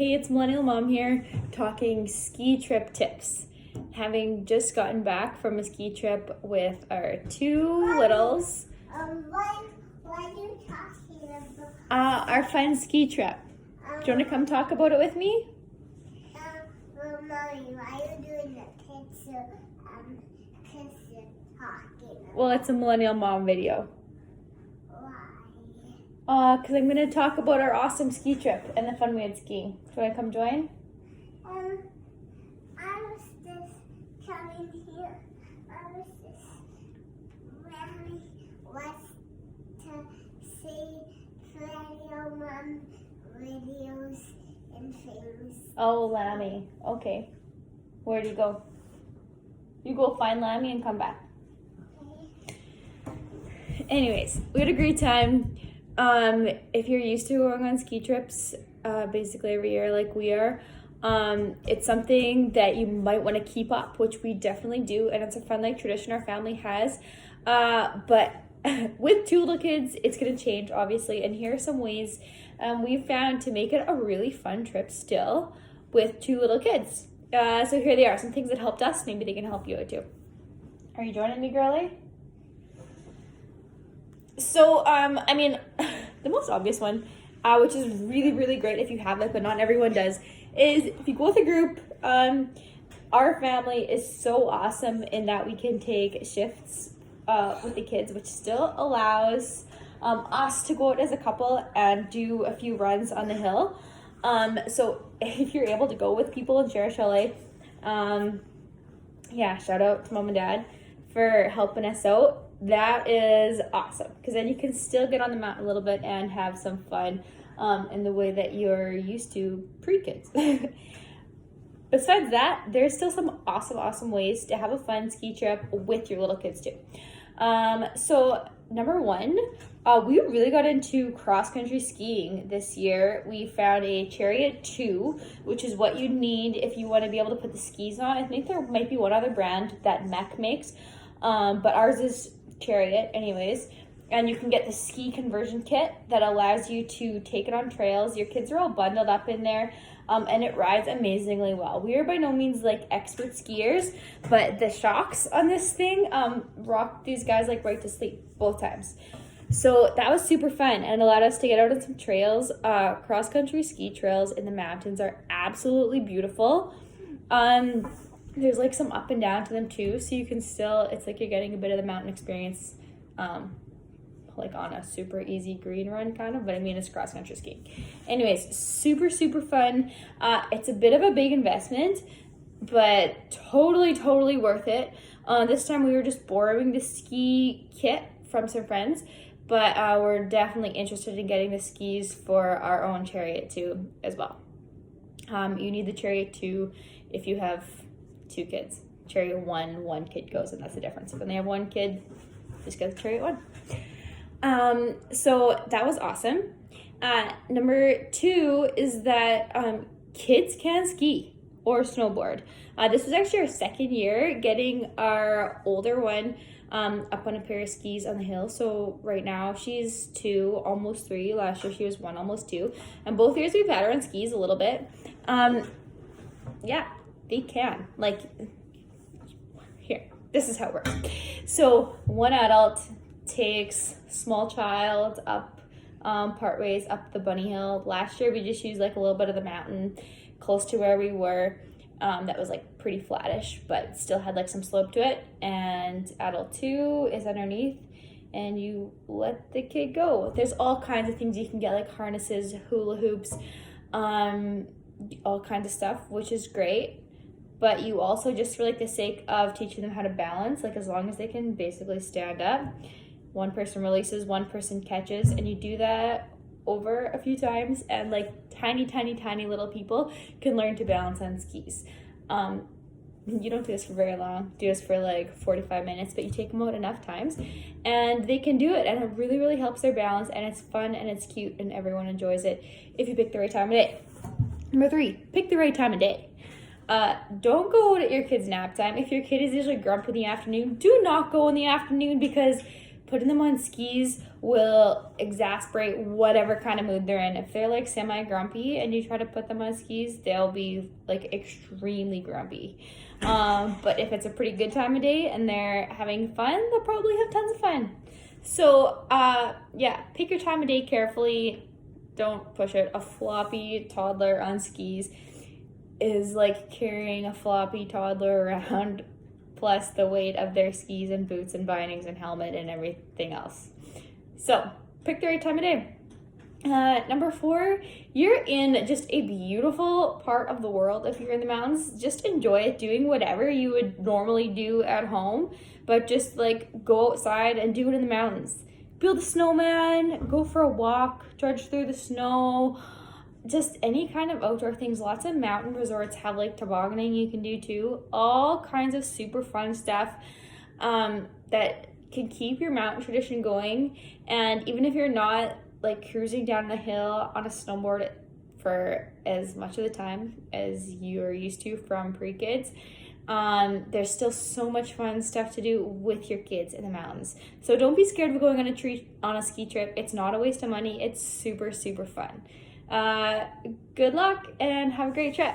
Hey, it's Millennial Mom here, talking ski trip tips. Having just gotten back from a ski trip with our two littles. What are you talking about? Our fun ski trip. Do you want to come talk about it with me? Mommy, why are you doing the kids talking? Well, it's a Millennial Mom video. Why? Because I'm going to talk about our awesome ski trip and the fun we had skiing. Do you want to come join? I was just coming here. I was just really wants to see Millennial Mom videos and things. Oh, Lammy. Okay. Where'd you go? You go find Lammy and come back. Anyways, we had a great time. If you're used to going on ski trips, basically every year like we are, it's something that you might want to keep up, which we definitely do, and it's a fun like tradition our family has. But with two little kids, it's going to change, obviously, and here are some ways we've found to make it a really fun trip still with two little kids. So here they are, some things that helped us. Maybe they can help you out too. Are you joining me, girlie? So, the most obvious one, which is really, really great if you have it, but not everyone does, is if you go with a group, our family is so awesome in that we can take shifts with the kids, which still allows us to go out as a couple and do a few runs on the hill. So if you're able to go with people and share a chalet, shout out to mom and dad for helping us out. That is awesome, because then you can still get on the mountain a little bit and have some fun in the way that you're used to pre-kids. Besides that, there's still some awesome ways to have a fun ski trip with your little kids too. So number one, we really got into cross-country skiing this year. We found a Chariot 2, which is what you need if you want to be able to put the skis on. I think there might be one other brand that Mech makes, but ours is Chariot anyways. And you can get the ski conversion kit that allows you to take it on trails. Your kids are all bundled up in there, and it rides amazingly well. We are by no means like expert skiers, but the shocks on this thing rocked these guys like right to sleep both times. So that was super fun and allowed us to get out on some trails. Cross-country ski trails in the mountains are absolutely beautiful. There's like some up and down to them too, so you can still, it's like you're getting a bit of the mountain experience, like on a super easy green run kind of, but I mean it's cross-country skiing. Anyways, super fun. It's a bit of a big investment, but totally worth it. This time we were just borrowing the ski kit from some friends, but we're definitely interested in getting the skis for our own Chariot 2 as well. You need the Chariot 2 if you have two kids. Chariot 1, one kid goes, and that's the difference. When they have one kid, just get the Chariot 1. So that was awesome. Number 2 is that kids can ski or snowboard. This was actually our second year getting our older one up on a pair of skis on the hill. So right now she's 2, almost 3. Last year she was 1, almost 2. And both years we've had her on skis a little bit. They can. Like, here, this is how it works. So one adult takes small child up part ways up the bunny hill. Last year we just used like a little bit of the mountain close to where we were. That was like pretty flattish, but still had like some slope to it. And adult 2 is underneath, and you let the kid go. There's all kinds of things you can get, like harnesses, hula hoops, all kinds of stuff, which is great. But you also, just for like the sake of teaching them how to balance, like as long as they can basically stand up, one person releases, one person catches, and you do that over a few times, and like tiny little people can learn to balance on skis. You don't do this for very long, do this for like 45 minutes, but you take them out enough times and they can do it, and it really helps their balance, and it's fun and it's cute and everyone enjoys it if you pick the right time of day. Number 3, pick the right time of day. Don't go out at your kid's nap time. If your kid is usually grumpy in the afternoon, do not go in the afternoon, because putting them on skis will exasperate whatever kind of mood they're in. If they're like semi-grumpy and you try to put them on skis, they'll be like extremely grumpy. But if it's a pretty good time of day and they're having fun, they'll probably have tons of fun. So yeah, pick your time of day carefully. Don't push it. A floppy toddler on skis is like carrying a floppy toddler around, plus the weight of their skis and boots and bindings and helmet and everything else. So pick the right time of day. Number 4, you're in just a beautiful part of the world. If you're in the mountains, just enjoy it, doing whatever you would normally do at home, but just like go outside and do it in the mountains. Build a snowman, go for a walk, trudge through the snow, just any kind of outdoor things. Lots of mountain resorts have like tobogganing you can do too. All kinds of super fun stuff that can keep your mountain tradition going. And even if you're not like cruising down the hill on a snowboard for as much of the time as you're used to from pre-kids, there's still so much fun stuff to do with your kids in the mountains. So don't be scared of going on a ski trip. It's not a waste of money. It's super, super fun. Good luck and have a great trip.